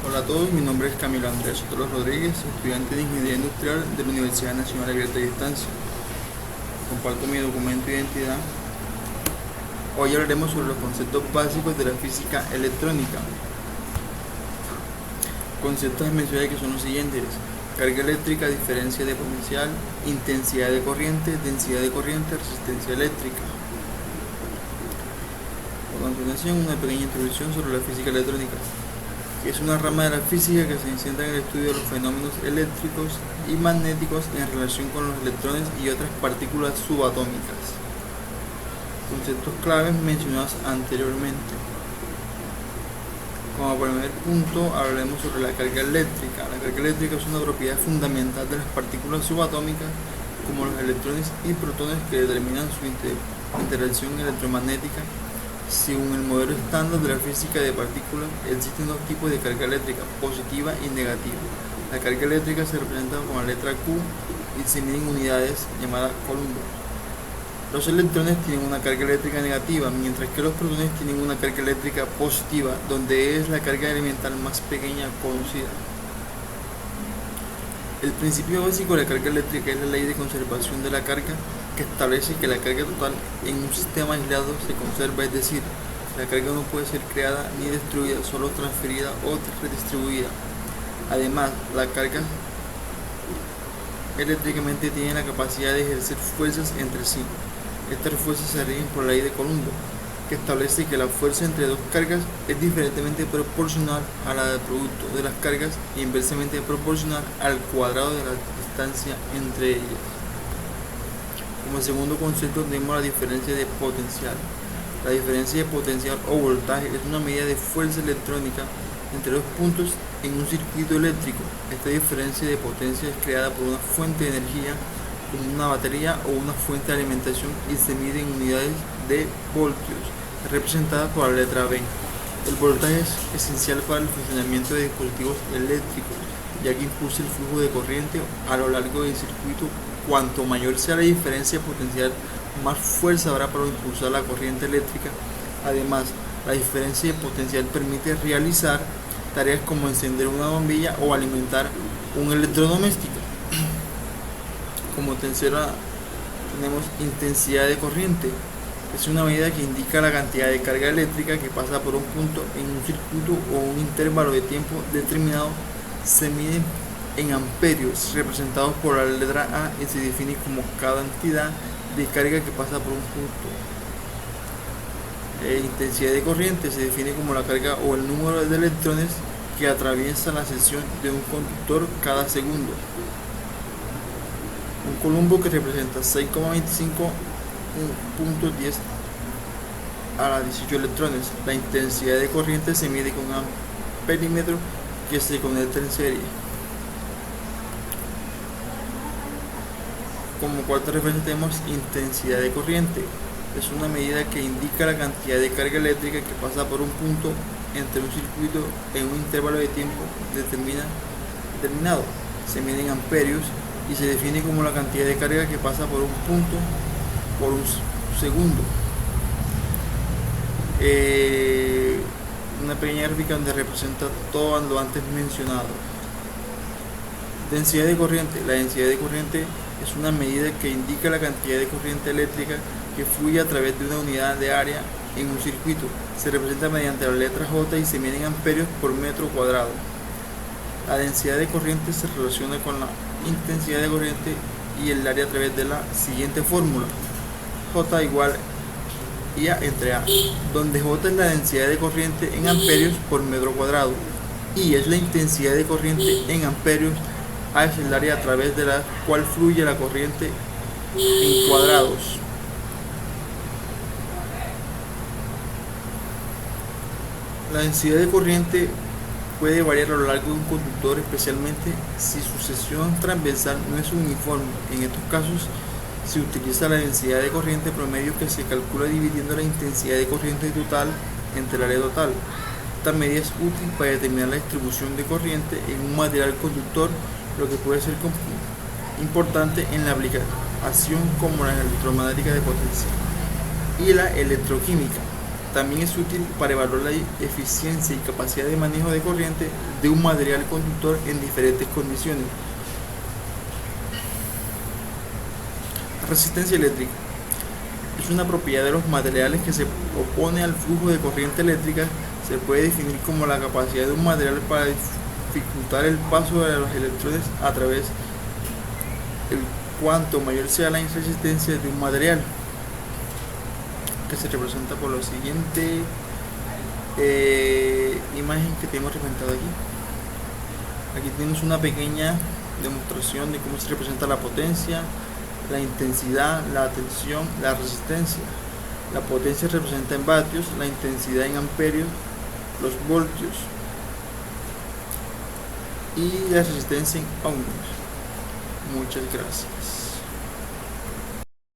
Hola a todos, mi nombre es Camilo Andrés Sotelo Rodríguez, estudiante de Ingeniería Industrial de la Universidad Nacional Abierta a Distancia. Comparto mi documento de identidad. Hoy hablaremos sobre los conceptos básicos de la física electrónica. Conceptos mencionados que son los siguientes: carga eléctrica, diferencia de potencial, intensidad de corriente, densidad de corriente, resistencia eléctrica. A continuación, una pequeña introducción sobre la física electrónica, que es una rama de la física que se centra en el estudio de los fenómenos eléctricos y magnéticos en relación con los electrones y otras partículas subatómicas. Conceptos claves mencionados anteriormente. Como primer punto, hablaremos sobre la carga eléctrica. La carga eléctrica es una propiedad fundamental de las partículas subatómicas, como los electrones y protones, que determinan su interacción electromagnética. Según el modelo estándar de la física de partículas, existen dos tipos de carga eléctrica, positiva y negativa. La carga eléctrica se representa con la letra Q y se mide en unidades llamadas coulombs. Los electrones tienen una carga eléctrica negativa, mientras que los protones tienen una carga eléctrica positiva, donde es la carga elemental más pequeña conocida. El principio básico de la carga eléctrica es la ley de conservación de la carga, que establece que la carga total en un sistema aislado se conserva, es decir, la carga no puede ser creada ni destruida, solo transferida o redistribuida. Además, la carga eléctricamente tiene la capacidad de ejercer fuerzas entre sí. Estas fuerzas se rigen por la ley de Coulomb, que establece que la fuerza entre dos cargas es diferentemente proporcional a la del producto de las cargas e inversamente proporcional al cuadrado de la distancia entre ellas. Como segundo concepto tenemos la diferencia de potencial. La diferencia de potencial o voltaje es una medida de fuerza electrónica entre dos puntos en un circuito eléctrico. Esta diferencia de potencia es creada por una fuente de energía, como una batería o una fuente de alimentación, y se mide en unidades de voltios, representadas por la letra V. El voltaje es esencial para el funcionamiento de dispositivos eléctricos, ya que impulsa el flujo de corriente a lo largo del circuito. Cuanto mayor sea la diferencia potencial, más fuerza habrá para impulsar la corriente eléctrica. Además, la diferencia de potencial permite realizar tareas como encender una bombilla o alimentar un electrodoméstico. Como tercera tenemos intensidad de corriente. Es una medida que indica la cantidad de carga eléctrica que pasa por un punto en un circuito o un intervalo de tiempo determinado. Se mide en amperios, representados por la letra A, y se define como cada cantidad de carga que pasa por un punto. Intensidad de corriente se define como la carga o el número de electrones que atraviesa la sección de un conductor cada segundo. Un coulomb que representa 6,25 a la 18 electrones. La intensidad de corriente se mide con un amperímetro que se conecta en serie. Como cuarta referencia tenemos intensidad de corriente. Es una medida que indica la cantidad de carga eléctrica que pasa por un punto entre un circuito en un intervalo de tiempo determinado. Se mide en amperios y se define como la cantidad de carga que pasa por un punto por un segundo. Una pequeña gráfica donde representa todo lo antes mencionado. Densidad de corriente. La densidad de corriente es una medida que indica la cantidad de corriente eléctrica que fluye a través de una unidad de área en un circuito. Se representa mediante la letra J y se mide en amperios por metro cuadrado. La densidad de corriente se relaciona con la intensidad de corriente y el área a través de la siguiente fórmula: J igual IA entre A, donde J es la densidad de corriente en amperios por metro cuadrado, I es la intensidad de corriente en amperios, A es el área a través de la cual fluye la corriente en cuadrados. La densidad de corriente puede variar a lo largo de un conductor, especialmente si su sección transversal no es uniforme. En estos casos se utiliza la densidad de corriente promedio, que se calcula dividiendo la intensidad de corriente total entre el área total. Esta medida es útil para determinar la distribución de corriente en un material conductor, lo que puede ser importante en la aplicación como la electromagnética de potencia y la electroquímica. También es útil para evaluar la eficiencia y capacidad de manejo de corriente de un material conductor en diferentes condiciones. Resistencia eléctrica. Es una propiedad de los materiales que se opone al flujo de corriente eléctrica. Se puede definir como la capacidad de un material para dificultar el paso de los electrones a través del cuanto mayor sea la resistencia de un material, que se representa por la siguiente imagen que tenemos representada aquí. Aquí tenemos una pequeña demostración de cómo se representa la potencia, la intensidad, la tensión, la resistencia. La potencia se representa en vatios, la intensidad en amperios, los voltios y la resistencia en ohmios. Muchas gracias.